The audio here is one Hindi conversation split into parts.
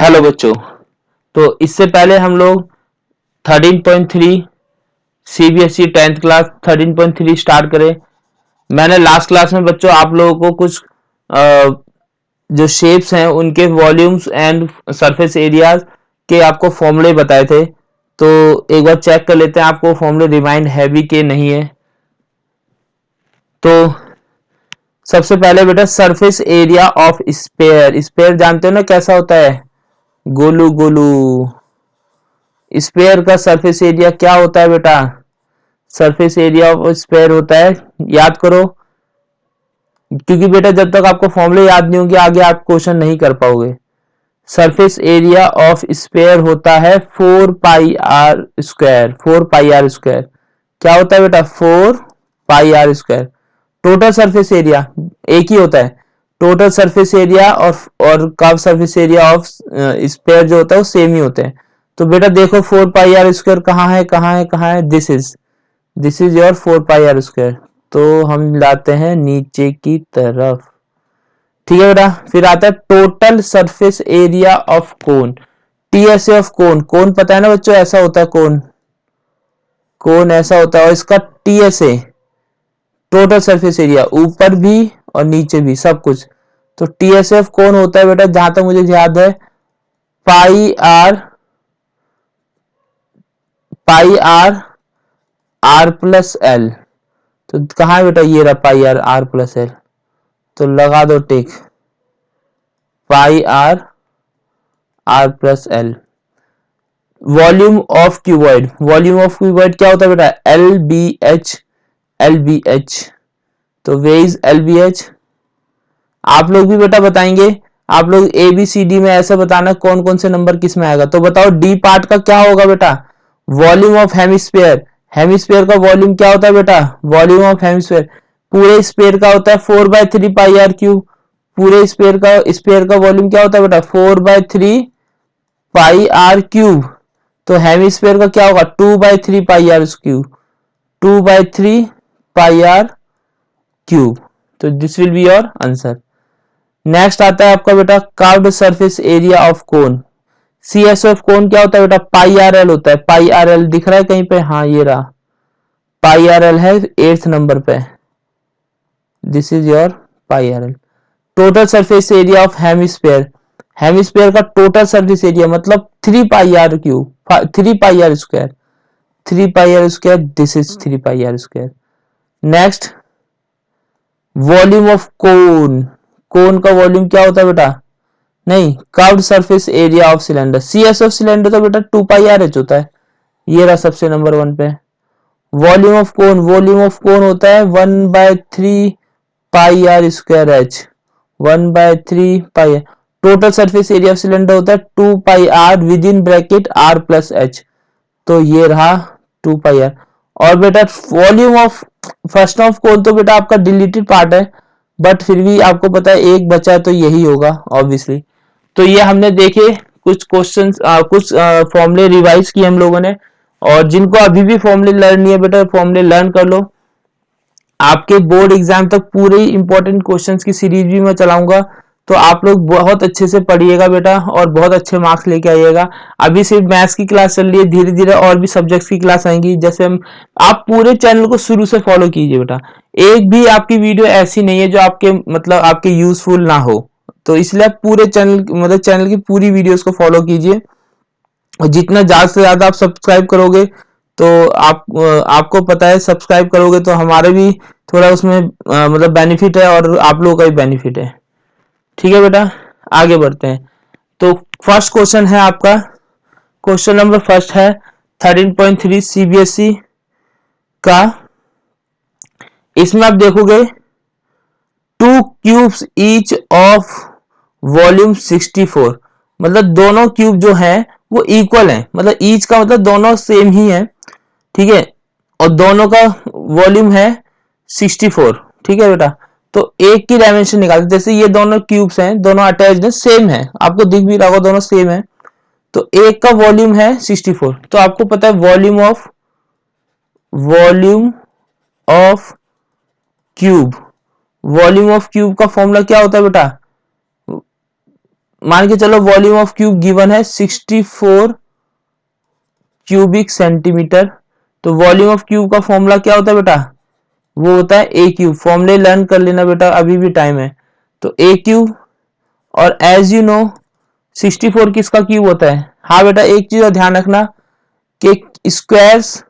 हेलो बच्चों। तो इससे पहले हम लोग 13.3 सीबीएसई 10th क्लास 13.3 स्टार्ट करें। मैंने लास्ट क्लास में बच्चों आप लोगों को कुछ जो शेप्स हैं उनके वॉल्यूम्स एंड सरफेस एरियाज के आपको फॉर्मूले बताए थे। तो एक बार चेक कर लेते हैं आपको फॉर्मूले रिमाइंड है भी कि नहीं है। तो सबसे पहले बेटा surface area of sphere. Sphere जानते हो ना कैसा होता है, गोलू गोलू। स्पेयर का सरफेस एरिया क्या होता है बेटा? सरफेस एरिया ऑफ स्पेयर होता है, याद करो, क्योंकि बेटा जब तक आपको फॉर्मूले याद नहीं होंगे आगे आप क्वेश्चन नहीं कर पाओगे। सरफेस एरिया ऑफ स्पेयर होता है 4 pi are square. 4 pi are square क्या होता है बेटा? 4 pi are square. Total surface area एक ही होता है, टोटल सरफेस एरिया और curve surface area of sphere जो होता है वो सेम ही होते हैं। तो बेटा देखो 4 पाई आर स्क्वायर कहाँ है, कहाँ है, कहाँ है? This is your 4 pi are square. तो हम लाते हैं नीचे की तरफ, ठीक है बेटा। फिर आता है total surface area of cone. TSA of cone, cone पता है ना बच्चों, ऐसा होता है कोन, कोन ऐसा होता है और इसका टीएसए टोटल सरफेस एरिया ऊपर भी और नीचे भी सब कुछ। तो टीएसए ऑफ कोन होता है बेटा जहां तक मुझे याद है पाई आर प्लस एल। तो कहाँ है बेटा? ये रहा पाई आर प्लस एल। तो लगा दो tick, pi R plus L. Volume of cuboid, volume of cuboid क्या होता है बेटा? L B H. तो वे इज एल बी एच। आप लोग भी बेटा बताएंगे, आप लोग ए बी सी डी में ऐसे बताना कौन कौन से नंबर किस में आएगा। तो बताओ डी पार्ट का क्या होगा बेटा? Volume of hemisphere. हेमिस्फेयर का वॉल्यूम क्या होता है बेटा? वॉल्यूम ऑफ हेमिस्फेयर पूरे स्पेयर का होता है 4/3 पाई आर क्यूब। पूरे स्पेयर का वॉल्यूम क्या होता है बेटा? 4/3 पाई आर क्यूब। तो हेमिस्फेयर का क्या होगा? 2/3 pi R cube. 2/3 pi R cube. तो this will be your answer. Next आता है आपका बेटा curved surface area of cone. CS of कोन क्या होता है बेटा? पाई आर एल होता है। पाई आर एल दिख रहा है कहीं पे? हाँ ये रहा, पाई आर एल है 8th नंबर पे। This is your pi are L. Total surface area of hemisphere. Hemisphere का टोटल सरफेस एरिया मतलब 3 pi R cube, 3 pi are square. 3 pi are square, this is 3 pi are square. Next volume of cone. Cone का वॉल्यूम क्या होता है बेटा? नहीं, curved surface area of cylinder. CS of cylinder तो बेटा 2 पाई आर एच होता है। ये रहा सबसे नंबर 1 पे। Volume of cone, volume of cone होता है 1/3 pi are square H. 1/3 pi. Total surface area of cylinder होता है 2 pi R with in bracket R+H। तो ये रहा 2 पाई आर। और बेटा volume of first of cone तो बेटा आपका डिलीटेड पार्ट है, बट फिर भी आपको पता है एक बचा है तो यही होगा ऑब्वियसली। तो ये हमने देखे कुछ क्वेश्चंस, कुछ फॉर्मूले रिवाइज किए हम लोगों ने। और जिनको अभी भी फॉर्मूले लर्न नहीं है बेटा फॉर्मूले लर्न कर लो। आपके बोर्ड एग्जाम तक पूरे इंपॉर्टेंट क्वेश्चंस की सीरीज भी मैं चलाऊंगा, तो आप लोग बहुत अच्छे से पढ़िएगा बेटा और बहुत अच्छे मार्क्स लेके आइएगा। अभी सिर्फ मैथ्स की क्लास चल रही है, धीरे धीरे और भी सब्जेक्ट्स की क्लास आएंगी। जैसे हम, आप पूरे चैनल को शुरू से फॉलो कीजिए बेटा। एक भी आपकी वीडियो ऐसी नहीं है जो आपके मतलब आपके यूजफुल ना हो। तो इसलिए आप पूरे चैनल मतलब चैनल की पूरी वीडियोस को फॉलो कीजिए। और जितना ज्यादा से ज्यादा आप सब्सक्राइब करोगे तो आपको पता है सब्सक्राइब करोगे तो हमारे भी थोड़ा उसमें मतलब बेनिफिट है और आप लोगों का भी बेनिफिट है। ठीक है बेटा, आगे बढ़ते हैं। तो फर्स्ट क्वेश्चन है आपका, क्वेश्चन नंबर फर्स्ट है 13.3 सीबीएसई का। इसमें आप देखोगे 2 क्यूब्स ईच ऑफ वॉल्यूम 64। मतलब दोनों क्यूब जो है वो इक्वल है, मतलब ईच का मतलब दोनों सेम ही है, ठीक है। और दोनों का वॉल्यूम है 64, ठीक है बेटा। तो एक की डायमेंशन निकालते, जैसे ये दोनों क्यूब्स हैं, दोनों अटैच्ड है, सेम है, आपको दिख भी रहा होगा दोनों सेम है। तो एक का वॉल्यूम है 64, तो आपको पता है volume of cube, volume of cube का फॉर्मूला क्या होता है बेटा? मान के चलो वॉल्यूम ऑफ क्यूब गिवन है 64 क्यूबिक सेंटीमीटर। तो वॉल्यूम ऑफ क्यूब का फॉर्मूला क्या होता है बेटा, वो होता है ए क्यूब। फॉर्मूले लर्न कर लेना बेटा, अभी भी टाइम है। तो ए क्यूब, और एज यू नो 64 किसका क्यूब होता है। हाँ बेटा, एक चीज और ध्यान रखना कि स्क्वायर्स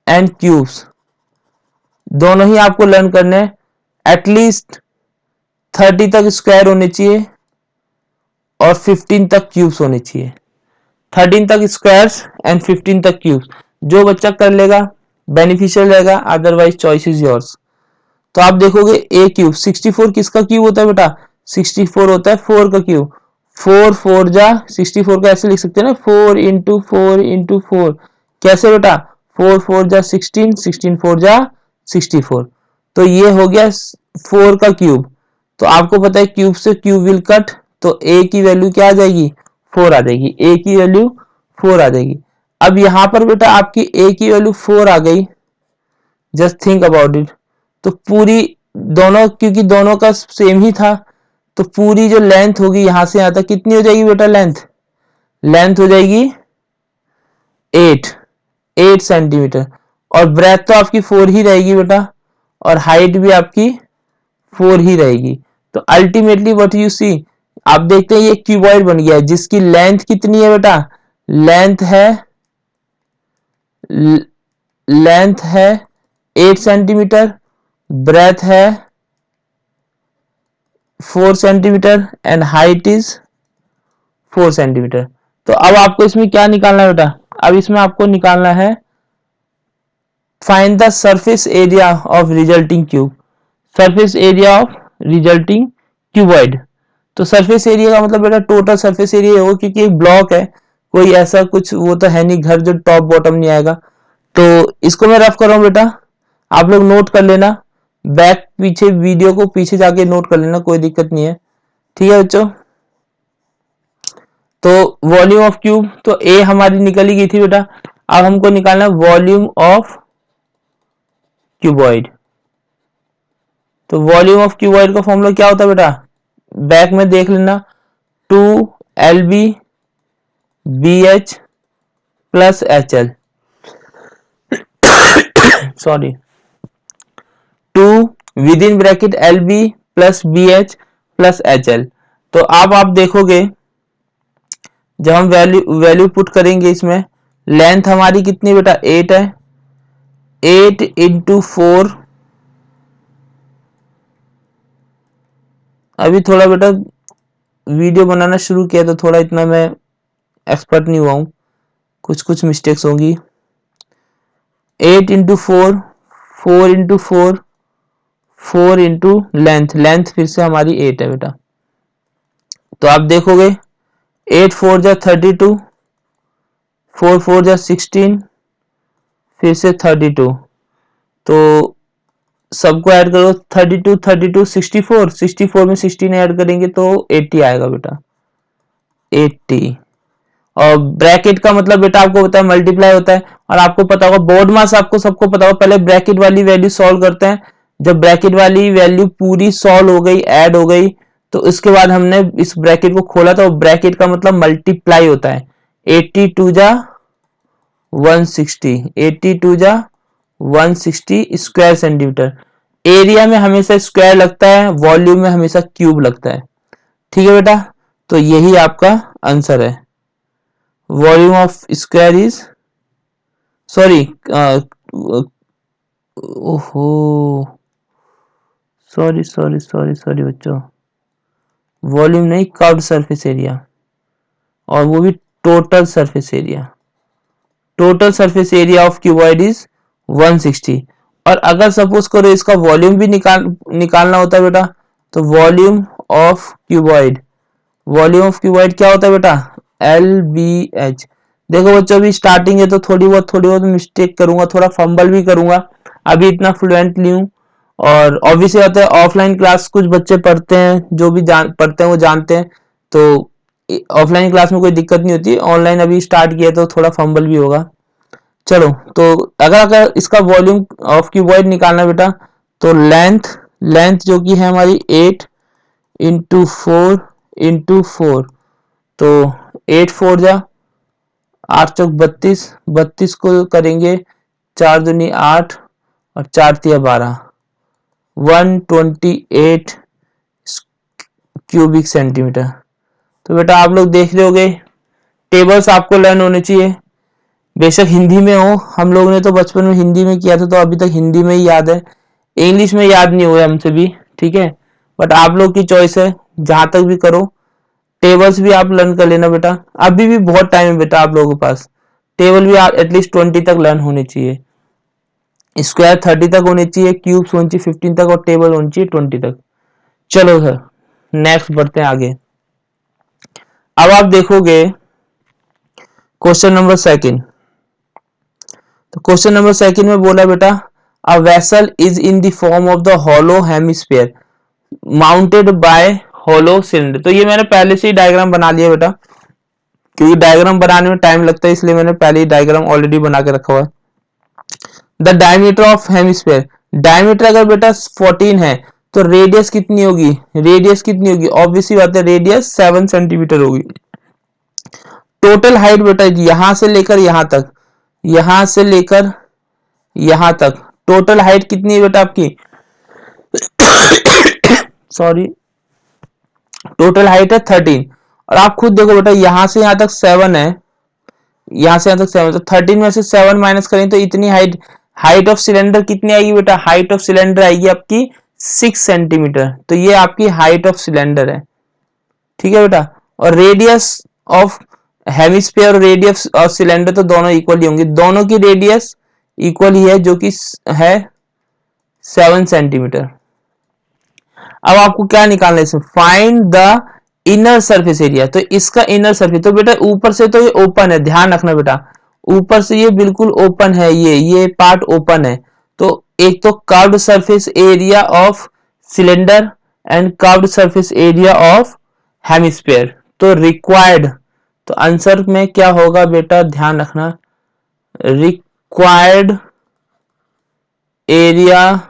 एंड क्यूब्स दोनों ही आपको लर्न करने हैं। एटलीस्ट 30 तक स्क्वायर होने चाहिए और 15 तक क्यूब्स होने चाहिए। 13 तक स्क्वायर्स एंड 15 तक क्यूब्स। जो बच्चा कर लेगा बेनिफिशियल रहेगा, अदरवाइज चॉइस इज योर्स। तो आप देखोगे ए क्यूब 64 किसका क्यूब होता है बेटा, 64 होता है 4 का क्यूब। 4 4 जा 64 को ऐसे लिख सकते हैं ना, 4 इंटू 4 इंटू 4। कैसे बेटा, 4 4 जा 16, 16 4 जा 64। तो ये हो गया 4 का क्यूब। तो आपको पता है क्यूब से क्यूब विल कट, तो ए की वैल्यू क्या आ जाएगी, 4 आ जाएगी। ए की वैल्यू 4 आ जाएगी। अब यहां पर बेटा आपकी ए की वैल्यू 4 आ गई, जस्ट थिंक अबाउट इट। तो पूरी दोनों, क्योंकि दोनों का सेम ही था, तो पूरी जो लेंथ होगी यहां से यहां तक कितनी हो जाएगी बेटा, लेंथ लेंथ हो जाएगी 8 सेंटीमीटर। और ब्रेथ तो आपकी 4 ही रहेगी बेटा, और हाइट भी आपकी 4 ही रहेगी। तो अल्टीमेटली व्हाट यू सी, आप देखते हैं ये क्यूबॉइड बन गया है, जिसकी लेंथ कितनी है बेटा, लेंथ है लेंथ है 8 सेंटीमीटर, ब्रेथ है 4 centimetre and height is 4 centimetre. तो अब आपको इसमें क्या निकालना है बेटा, अब इसमें आपको निकालना है find the surface area of resulting cube. Surface area of resulting cuboid. तो सरफेस एरिया का मतलब बेटा टोटल सरफेस एरिया होगा, क्योंकि एक ब्लॉक है, कोई ऐसा कुछ वो तो है नहीं घर जो टॉप बॉटम नहीं आएगा। तो इसको मैं रफ कर रहा हूं बेटा, आप लोग नोट कर लेना, बैक पीछे वीडियो को पीछे जाके नोट कर लेना, कोई दिक्कत नहीं है, ठीक है बच्चों। तो वॉल्यूम ऑफ क्यूब, तो ए हमारी निकल ही गई थी बेटा। अब हमको निकालना है वॉल्यूम ऑफ क्यूबॉइड। तो वॉल्यूम ऑफ क्यूबॉइड का फॉर्मूला क्या होता है बेटा, बैक में देख लेना, 2 LB BH plus HL, sorry 2 with in bracket LB plus BH plus HL। तो अब आप देखोगे जब हम वैल्यू वैल्यू पुट करेंगे इसमें, लेंथ हमारी कितनी बेटा 8 है, 8 इंटू 4। अभी थोड़ा बेटा वीडियो बनाना शुरू किया तो थोड़ा इतना मैं एक्सपर्ट नहीं हुआ हूं, कुछ कुछ मिस्टेक्स होंगी। 8 into 4, 4 into 4, 4 into length, length फिर से हमारी 8 है बेटा। तो आप देखोगे 8 4 जा 32, 4 4 जा 16, फिर से 32। तो सबको ऐड करो, 32 32 64, 64 में 16 ऐड करेंगे तो 80 आएगा बेटा, 80। और ब्रैकेट का मतलब बेटा आपको पता है मल्टीप्लाई होता है, और आपको पता होगा बोर्ड मास, आपको सबको पता होगा, पहले ब्रैकेट वाली वैल्यू सॉल्व करते हैं। जब ब्रैकेट वाली वैल्यू पूरी सॉल्व हो गई, ऐड हो गई, तो इसके बाद हमने इस ब्रैकेट को खोला, तो ब्रैकेट का मतलब मल्टीप्लाई होता है। 82 जा 160, 82 जा 160 स्क्वायर सेंटीमीटर। एरिया में हमेशा स्क्वायर लगता है, वॉल्यूम में हमेशा क्यूब लगता है, ठीक है बेटा। तो यही आपका आंसर है, volume of square is, sorry ओहो, सॉरी सॉरी सॉरी सॉरी बच्चों, वॉल्यूम नहीं, कर्व्ड सरफेस एरिया, और वो भी total surface area. Total surface area of cuboid is 160। और अगर सपोज करो इसका वॉल्यूम भी निकालना होता है बेटा, तो volume of cuboid, volume of cuboid क्या होता है बेटा, LBH। देखो बच्चों अभी स्टार्टिंग है तो थोड़ी बहुत मिस्टेक करूंगा, थोड़ा फंबल भी करूंगा, अभी इतना फ्लुएंट नहीं हूं। और ऑब्वियसली होता है ऑफलाइन क्लास कुछ बच्चे पढ़ते हैं, जो भी पढ़ते हैं वो जानते हैं, तो ऑफलाइन क्लास में कोई दिक्कत नहीं होती, ऑनलाइन अभी स्टार्ट किया तो थोड़ा फंबल भी होगा। चलो, तो अगर इसका वॉल्यूम ऑफ क्यूबॉइड निकालना बेटा, तो लेंथ लेंथ जो कि है हमारी 8 इंटू 4 तो 8 4 जा 8 चौक 32, 32 को करेंगे 4 दूनी 8 और 4 तिया 12, 128 क्यूबिक सेंटीमीटर। तो बेटा आप लोग देख रहे होगे, टेबल्स आपको लर्न होने चाहिए, बेशक हिंदी में हो, हम लोग ने तो बचपन में हिंदी में किया था तो अभी तक हिंदी में ही याद है, इंग्लिश में याद नहीं हुआ हमसे भी, ठीक है, बट आप लोग की चॉइस है, जहां तक भी करो टेबल्स भी आप लर्न कर लेना बेटा, अभी भी बहुत टाइम है बेटा आप लोगों के पास, टेबल भी एटलीस्ट 20 तक लर्न होने चाहिए, स्क्वायर 30 तक होने चाहिए, क्यूब्स होनी चाहिए 15 तक और टेबल होनी चाहिए 20 तक। चलो सर नेक्स्ट बढ़ते हैं आगे। अब आप देखोगे क्वेश्चन नंबर सेकंड, तो क्वेश्चन नंबर सेकंड में बोला बेटा a vessel is in the form of the hollow hemisphere mounted by hollow cylinder. तो ये मैंने पहले से ही डायग्राम बना लिया बेटा, क्योंकि डायग्राम बनाने में टाइम लगता है इसलिए मैंने पहले ही डायग्राम ऑलरेडी बना के रखा हुआ है। The diameter of hemisphere, diameter अगर बेटा 14 है तो रेडियस कितनी होगी, रेडियस कितनी होगी, ऑब्वियसली बात है रेडियस 7 सेंटीमीटर होगी। टोटल हाइट बेटा यहां से लेकर यहां तक, यहां से लेकर यहां तक टोटल हाइट कितनी है बेटा आपकी सॉरी, टोटल हाइट है 13, और आप खुद देखो बेटा यहां से यहां तक 7 है, यहां से यहां तक 7, तो 13 में से 7 माइनस करें तो इतनी हाइट, हाइट ऑफ सिलेंडर कितनी आएगी बेटा, हाइट ऑफ सिलेंडर आएगी आपकी 6 सेंटीमीटर, तो ये आपकी हाइट ऑफ सिलेंडर है, ठीक है बेटा। और रेडियस ऑफ हेमिस्फीयर और रेडियस ऑफ सिलेंडर तो दोनों इक्वल ही होंगे, दोनों की रेडियस इक्वल ही है जो कि है 7 सेंटीमीटर। अब आपको क्या निकालना है इसमें, find the inner surface area, तो इसका इनर सरफेस, तो बेटा ऊपर से तो ये ओपन है, ध्यान रखना बेटा, ऊपर से ये बिल्कुल ओपन है, ये पार्ट ओपन है, तो एक तो curved surface area of cylinder and curved surface area of hemisphere, तो रिक्वायर्ड, तो आंसर में क्या होगा बेटा ध्यान रखना, required area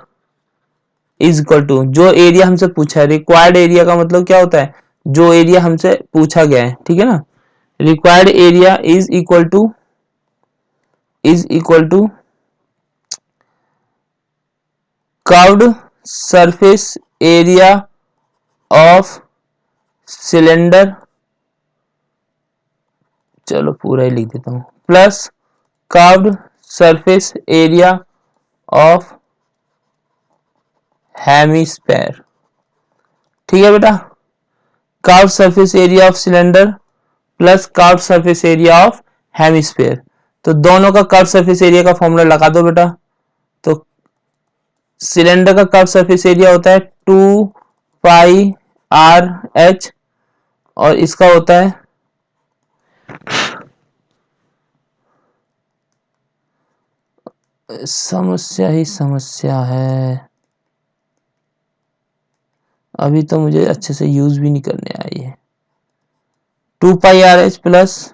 is equal to, जो एरिया हमसे पूछा है, रिक्वायर्ड एरिया का मतलब क्या होता है, जो एरिया हमसे पूछा गया है, ठीक है ना, required area is equal to curved surface area of cylinder, चलो पूरा ही लिख देता हूं, plus curved surface area of hemisphere, ठीक है बेटा, curved surface area of cylinder plus curved surface area of hemisphere, तो दोनों का कर्व्ड सरफेस एरिया का फॉर्मूला लगा दो बेटा, तो सिलेंडर का कर्व्ड सरफेस एरिया होता है 2 पाई आर एच, और इसका होता है समस्या ही समस्या है, अभी तो मुझे अच्छे से यूज भी नहीं करने आई है, 2 pi R H plus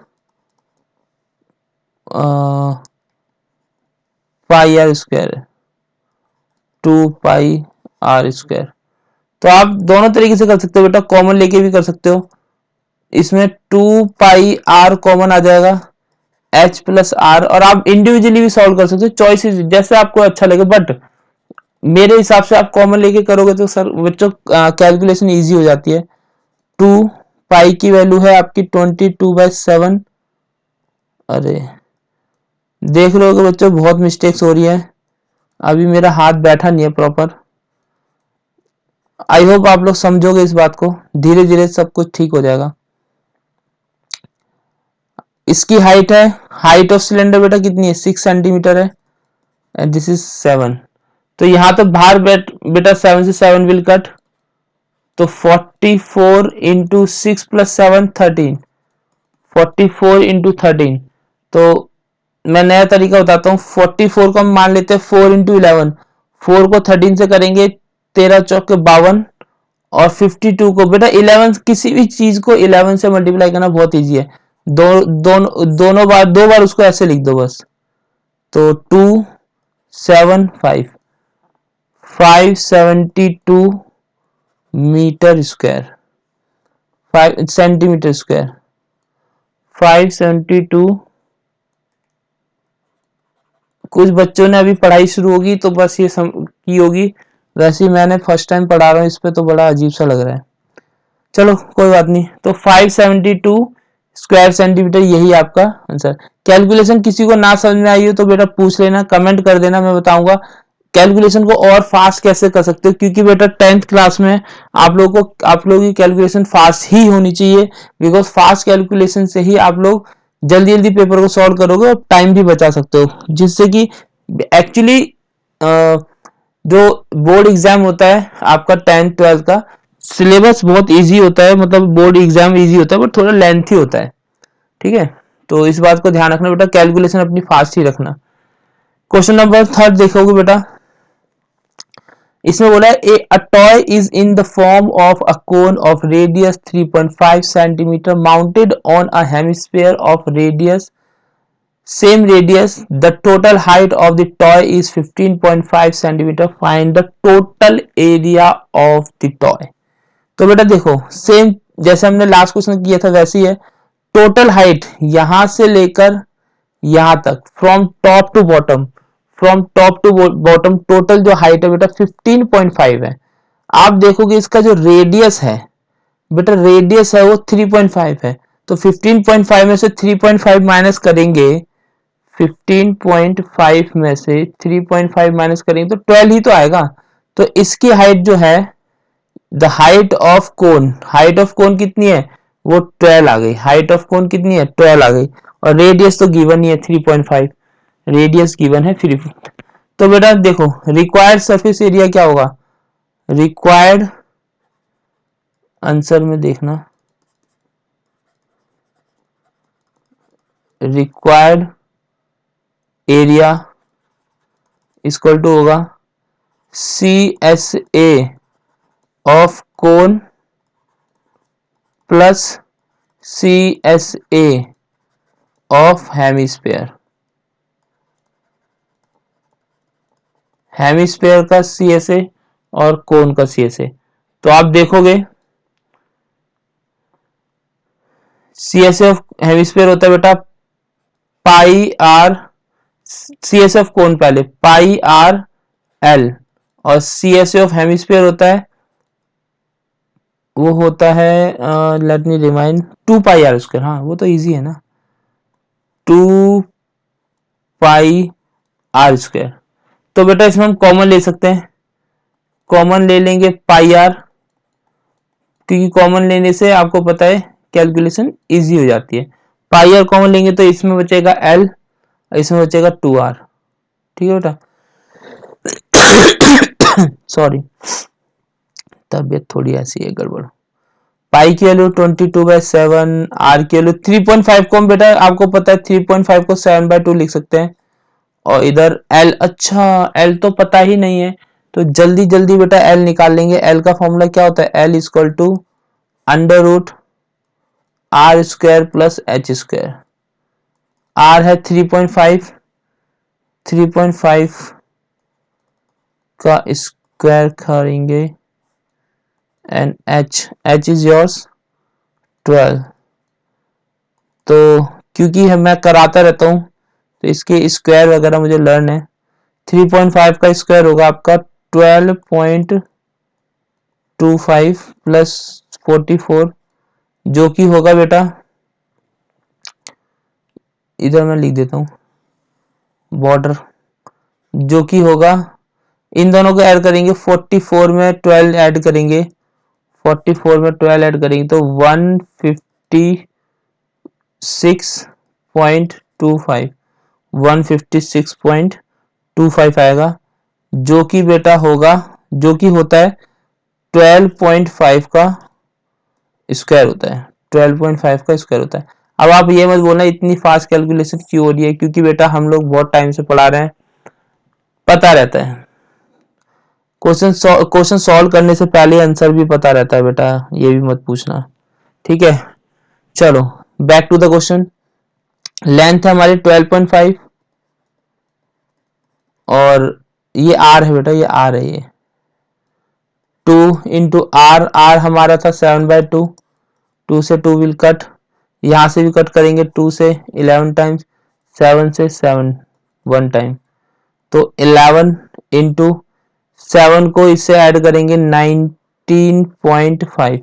pi are square, 2 pi are square, तो आप दोनों तरीके से कर सकते हो बेटा, कॉमन लेके भी कर सकते हो, इसमें 2 पाई आर कॉमन आ जाएगा, एच प्लस आर, और आप इंडिविजुअली भी सॉल्व कर सकते हो, चॉइसेस जैसे आपको अच्छा लगे, बट मेरे हिसाब से आप कॉमन लेके करोगे तो सर बच्चों कैलकुलेशन इजी हो जाती है। 2 पाई की वैल्यू है आपकी 22/7, अरे देख रहे हो बच्चों बहुत मिस्टेक्स हो रही है, अभी मेरा हाथ बैठा नहीं है प्रॉपर, आई होप आप लोग समझोगे इस बात को, धीरे धीरे सब कुछ ठीक हो जाएगा। इसकी हाइट है, हाइट ऑफ सिलेंडर बेटा कितनी है 6 सेंटीमीटर है, एंड दिस इज 7, तो यहां तो बाहर बेटा 7 से 7 विल कट, तो 44 इंटू 6 प्लस 7 13, 44 इंटू 13, तो मैं नया तरीका बताता हूँ, 44 को हम मान लेते हैं 4 इंटू 11, 4 को 13 से करेंगे 13 चौक 52, और 52 को बेटा 11, किसी भी चीज को 11 से मल्टीप्लाई करना बहुत इजी है, दोनों बार दो बार उसको ऐसे लिख दो बस, तो 2 7 5 572 मीटर स्क्वायर, 5 सेंटीमीटर स्क्वायर, 572। कुछ बच्चों ने अभी पढ़ाई शुरू होगी तो बस ये की होगी, वैसे ही मैंने फर्स्ट टाइम पढ़ा रहा हूँ इस पे तो बड़ा अजीब सा लग रहा है। चलो कोई बात नहीं। तो 572 स्क्वायर सेंटीमीटर यही आपका आंसर। कैलकुलेशन किसी को ना समझ में आई हो तो बेटा पूछ लेना, कमेंट कर देना, मैं बताऊंगा कैलकुलेशन को और फास्ट कैसे कर सकते हो, क्योंकि बेटा 10th क्लास में आप लोगों की कैलकुलेशन फास्ट ही होनी चाहिए, बिकॉज फास्ट कैलकुलेशन से ही आप लोग जल्दी जल्दी पेपर को सॉल्व करोगे और टाइम भी बचा सकते हो, जिससे कि एक्चुअली जो बोर्ड एग्जाम होता है आपका 10th 12th का सिलेबस बहुत इजी होता है, मतलब बोर्ड एग्जाम इजी होता है बट थोड़ा लेंथी होता है, ठीक है। तो इस बात को ध्यान रखना बेटा, कैलकुलेशन अपनी फास्ट ही रखना। क्वेश्चन नंबर 3 देखोगे बेटा, इसमें बोला है a toy is in the form of a cone of radius 3.5 centimetre mounted on a hemisphere of radius same radius, the total height of the toy is 15.5 centimeter, find the total area of the toy। तो बेटा देखो सेम जैसे हमने लास्ट क्वेश्चन किया था वैसे ही है। टोटल हाइट यहां से लेकर यहां तक, from top to bottom total जो हाइट है बेटा 15.5 है। आप देखोगे इसका जो रेडियस है बेटा, रेडियस है वो 3.5 है, तो 15.5 में से 3.5 माइनस करेंगे, 15.5 में से 3.5 माइनस करेंगे तो 12 ही तो आएगा। तो इसकी हाइट जो है द हाइट ऑफ कोन कितनी है, वो 12 आ गई। हाइट ऑफ कोन कितनी है, 12 आ गई। और रेडियस तो गिवन ही है 3.5, रेडियस गिवन है 3। तो बेटा देखो रिक्वायर्ड सरफेस एरिया क्या होगा, रिक्वायर्ड आंसर में देखना, रिक्वायर्ड एरिया इक्वल टू होगा C S A of cone plus C S A of hemisphere. Hemisphere का सी एस ए और कोन का सी एस ए। तो आप देखोगे C S A of hemisphere होता है बेटा pi r, C S F cone पहले पाई आर एल, और C S A of hemisphere होता है, वो होता है let me remind 2 pi are square. हाँ वो तो इजी है ना, 2 पाई आर स्क्वायर। तो बेटा इसमें हम कॉमन ले सकते हैं, कॉमन ले लेंगे पाई आर, क्योंकि कॉमन लेने से आपको पता है कैलकुलेशन इजी हो जाती है। पाई आर कॉमन लेंगे तो इसमें बचेगा एल, इसमें बचेगा 2 आर, ठीक है बेटा। सॉरी तबीयत थोड़ी ऐसी है गड़बड़। पाई की वैल्यू 22/7, आर की वैल्यू 3.5 को हम बेटा आपको पता है 3.5 को 7/2 लिख सकते हैं। और इधर एल, अच्छा एल तो पता ही नहीं है, तो जल्दी जल्दी बेटा एल निकाल लेंगे। एल का फॉर्मूला क्या होता है, l equal to under root r square plus h square. R है 3.5, 3.5 का स्क्वायर करेंगे एंड एच इज योर्स 12। तो क्योंकि मैं कराता रहता हूं तो इसके स्क्वायर वगैरह मुझे लर्न है। 3.5 का स्क्वायर होगा आपका 12.25 प्लस 44, जो कि होगा बेटा, इधर मैं लिख देता हूं बॉर्डर, जो कि होगा इन दोनों को ऐड करेंगे 44 में 12 ऐड करेंगे, 44 में 12 ऐड करेंगे तो 156.25, 156.25 आएगा, जो कि बेटा होगा, जो कि होता है 12.5 का स्क्वायर होता है, 12.5 का स्क्वायर होता है। अब आप ये मत बोलना इतनी फास्ट कैलकुलेशन क्यों हो रही है, क्योंकि बेटा हम लोग बहुत टाइम से पढ़ा रहे हैं, पता रहता है। क्वेश्चन सॉल्व करने से पहले आंसर भी पता रहता है बेटा, ये भी मत पूछना, ठीक है। चलो back to the question. Length है हमारी 12.5 और ये आर है बेटा, ये आर है, ये 2 इंटू आर, आर हमारा था 7/2, 2 से 2 विल कट, यहाँ से भी कट करेंगे 2 से 11 टाइम्स, 7 से 7 1 टाइम, तो 11 इंटू 7 को इससे ऐड करेंगे 19.5।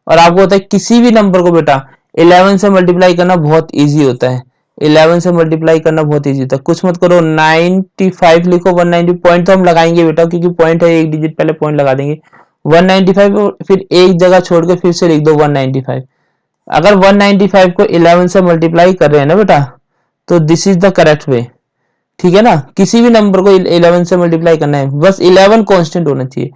और आपको पता है किसी भी नंबर को बेटा 11 से मल्टीप्लाई करना बहुत इजी होता है, 11 से मल्टीप्लाई करना बहुत इजी होता है। कुछ मत करो, 95 लिखो, 190 पॉइंट तो हम लगाएंगे बेटा, क्योंकि पॉइंट है एक डिजिट पहले पॉइंट लगा देंगे, 195 फिर एक जगह छोड़ के फिर से लिख दो 195। अगर 195 को 11 से मल्टीप्लाई कर रहे हैं ना बेटा, तो this is the correct way, ठीक है ना। किसी भी नंबर को 11 से मल्टीप्लाई करना है, बस 11 कांस्टेंट होना चाहिए।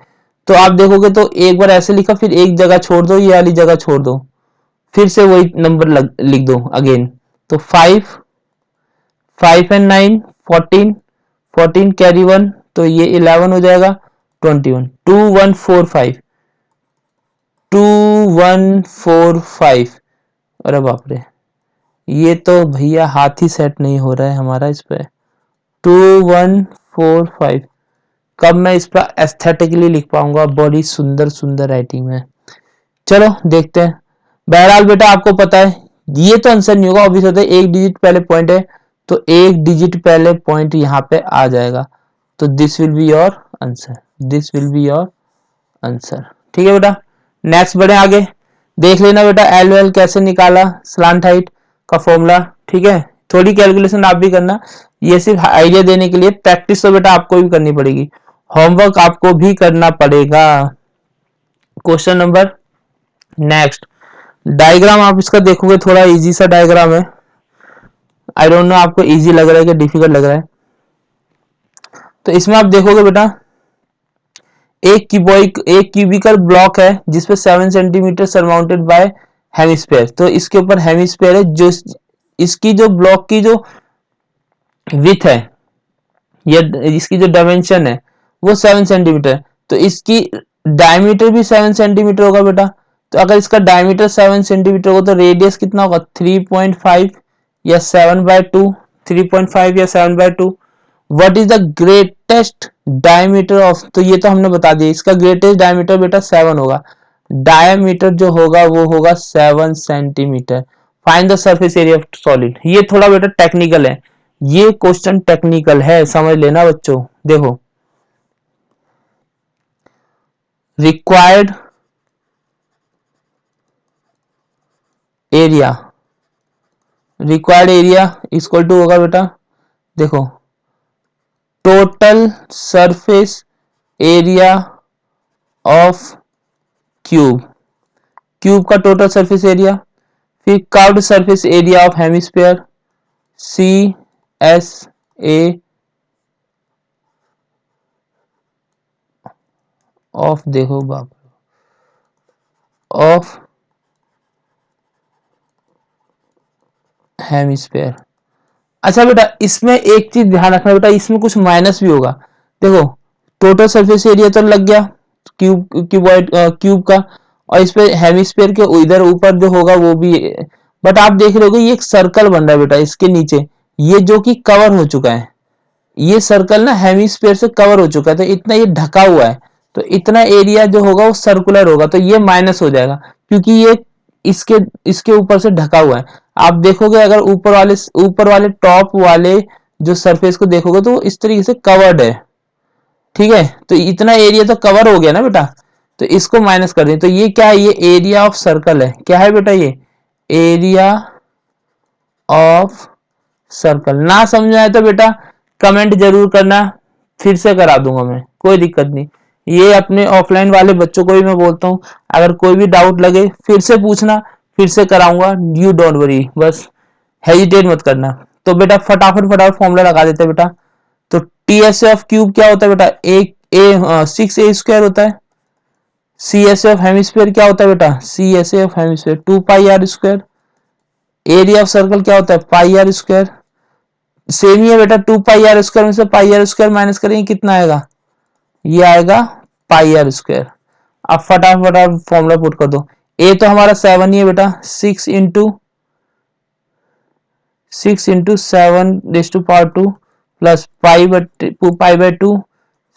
तो आप देखोगे तो एक बार ऐसे लिखा, फिर एक जगह छोड़ दो, ये वाली जगह छोड़ दो, फिर से वही नंबर लिख दो अगेन। तो 5 5 एंड 9 14, 14 कैरी 1, तो ये 11 हो जाएगा, 21, 2145, 2145। अरे बाप रे, ये तो भैया हाथ ही सेट नहीं हो रहा है हमारा इस पे। 2145 कब मैं इस पर एस्थेटिकली लिख पाऊंगा बड़ी सुंदर सुंदर राइटिंग में। चलो देखते हैं। बहरहाल बेटा आपको पता है ये तो आंसर नहीं होगा, ऑब्वियस होता है, एक डिजिट पहले पॉइंट है, तो एक डिजिट पहले पॉइंट यहाँ पे आ जाएगा, तो this will be your answer, this will be your answer. ठीक है बेटा, नेक्स्ट बढ़े आगे, देख लेना बेटा एल एल कैसे निकाला, स्लांट हाइट का फॉर्मूला। ठीक है, थोड़ी कैलकुलेशन आप भी करना, ये सिर्फ आइडिया देने के लिए, प्रैक्टिस तो बेटा आपको भी करनी पड़ेगी, होमवर्क आपको भी करना पड़ेगा। क्वेश्चन नंबर नेक्स्ट, डायग्राम आप इसका देखोगे, थोड़ा इजी सा डायग्राम है, आई डोंट नो आपको इजी लग रहा है कि डिफिकल्ट लग रहा है। तो इसमें आप देखोगे बेटा एक क्यूबिकल ब्लॉक है जिसपे 7 सेंटीमीटर सरमाउंटेड बाय हेमिस्फेयर, तो इसके ऊपर हेमिस्फेयर है, जो इसकी जो ब्लॉक की जो विथ है या इसकी जो डायमेंशन है वो 7 सेंटीमीटर, तो इसकी डायमीटर भी 7 सेंटीमीटर होगा बेटा। तो अगर इसका डायमीटर 7 सेंटीमीटर होगा तो रेडियस कितना होगा, 3.5 या 7/2, 3.5 या 7/2। What is the greatest diameter of, तो ये तो हमने बता दिया, इसका ग्रेटेस्ट डायमीटर बेटा 7 होगा, डायमीटर जो होगा वो होगा 7 centimetre. Find the surface area of solid, ये थोड़ा बेटा टेक्निकल है, ये क्वेश्चन टेक्निकल है, समझ लेना बच्चों। देखो, required area, required area equal to होगा बेटा, देखो total surface area of cube, cube का टोटल सरफेस एरिया, फिर curved surface area of hemisphere, C S A of, देखो बाप, ऑफ हेमिस्फीयर। अच्छा बेटा इसमें एक चीज ध्यान रखना बेटा, इसमें कुछ माइनस भी होगा। देखो टोटल सरफेस एरिया तो लग गया क्यूब का, और इस पे हेमिस्फीयर के इधर ऊपर जो होगा वो भी, बट आप देख रहे हो ये एक सर्कल बन रहा है बेटा इसके नीचे, ये जो कि कवर हो चुका है, ये सर्कल ना हेमिस्फीयर से कवर हो चुका है, तो इतना ये ढका हुआ है, तो इतना एरिया जो होगा वो सर्कुलर होगा, तो ये माइनस हो जाएगा, क्योंकि ये इसके इसके ऊपर से ढका हुआ है। आप देखोगे अगर ऊपर वाले टॉप वाले जो सरफेस को देखोगे तो वो इस तरीके से कवर्ड है, ठीक है, तो इतना एरिया तो कवर हो गया ना बेटा, तो इसको माइनस कर दें, तो ये क्या है, ये एरिया ऑफ सर्कल है, क्या है बेटा, ये एरिया ऑफ सर्कल। ना समझ आए तो बेटा कमेंट जरूर करना, फिर से करा दूंगा मैं, कोई दिक्कत नहीं, ये अपने ऑफलाइन वाले बच्चों को भी मैं बोलता हूँ, अगर कोई भी डाउट लगे फिर से पूछना, फिर से कराऊंगा, यू डोंट वरी, बस हेजिटेट मत करना। तो बेटा फटाफट फटाफट फॉर्मूला लगा देते हैं बेटा। तो टी एस ऑफ क्यूब क्या होता है बेटा, एक ए 6a² होता है, सी एस ऑफ हेमिस्फीयर क्या होता है बेटा, C S of hemisphere 2πr², area of circle क्या होता है, πr², सेम ही है बेटा, 2πr² में से πr² माइनस करेंगे कितना आएगा, ये आएगा πr²। अब फटाफट आप फॉर्मूला पुट कर दो, ए तो हमारा 7 ही है बेटा, 6 into 7 raise to power 2 plus pi by 2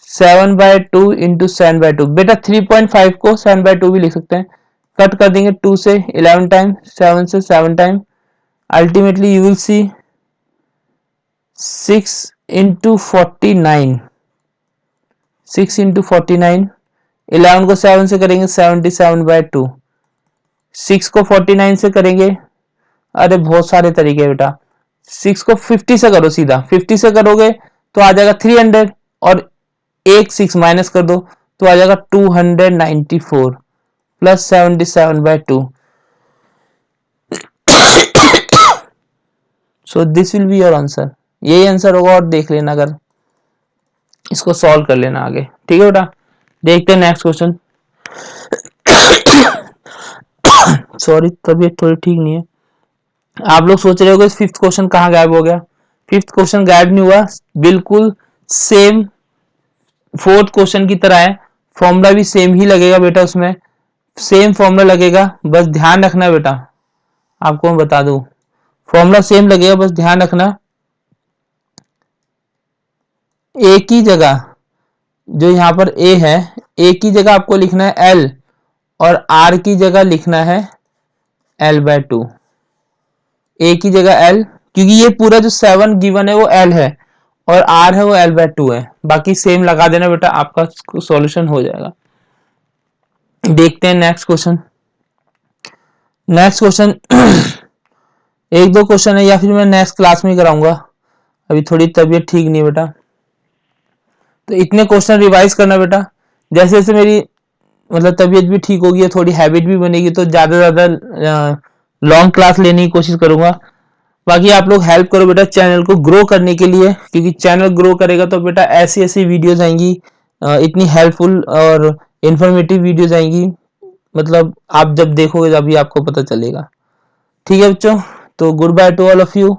7/2 into 7/2। बेटा 3.5 को 7/2 भी लिख सकते हैं। कट कर देंगे 2 से 11 टाइम, 7 से 7 time. Ultimately you will see 6 into 49, 6 into 49। 11 को 7 से करेंगे 77/2। 6 को 49 से करेंगे, अरे बहुत सारे तरीके हैं बेटा। 6 को 50 से करो, सीधा 50 से करोगे तो आ जाएगा 300, और एक 6 माइनस कर दो तो आ जाएगा 294 plus 77/2। So this will be your answer. यही आंसर होगा, और देख लेना, अगर इसको सॉल्व कर लेना आगे। ठीक है बेटा, देखते हैं नेक्स्ट क्वेश्चन। सॉरी, तबीयत थोड़ी ठीक नहीं है। आप लोग सोच रहे होगे फिफ्थ क्वेश्चन कहाँ गायब हो गया। फिफ्थ क्वेश्चन गायब नहीं हुआ, बिल्कुल सेम फोर्थ क्वेश्चन की तरह है। फॉर्मूला भी सेम ही लगेगा बेटा, उसमें सेम फॉर्मूला लगेगा। बस ध्यान रखना बेटा, आपको मैं बता दूं, फॉर्मूला सेम लगेगा, बस ध्यान रखना। ए की जगह, जो यहाँ पर ए है, ए की जगह आपको लिखना है एल, और आर की जगह लिखना है L/2। ए की जगह एल, क्योंकि ये पूरा जो 7 गिवन है वो एल है, और आर है वो L/2 है। बाकी सेम लगा देना बेटा, आपका सॉल्यूशन हो जाएगा। देखते हैं नेक्स्ट क्वेश्चन। नेक्स्ट क्वेश्चन एक दो क्वेश्चन है, या फिर मैं नेक्स्ट क्लास में कराऊंगा, अभी थोड़ी तबीयत ठीक नहीं बेटा। तो इतने क्वेश्चन रिवाइज करना बेटा। जैसे जैसे मेरी मतलब तबीयत भी ठीक होगी, थोड़ी हैबिट भी बनेगी, तो ज्यादा ज्यादा लॉन्ग क्लास लेने की कोशिश करूंगा। बाकी आप लोग हेल्प करो बेटा चैनल को ग्रो करने के लिए, क्योंकि चैनल ग्रो करेगा तो बेटा ऐसी ऐसी वीडियोस आएंगी, इतनी हेल्पफुल और इंफॉर्मेटिव वीडियोस आएंगी, मतलब आप जब देखोगे तभी आपको पता चलेगा। ठीक है बच्चों, तो good by two all of you.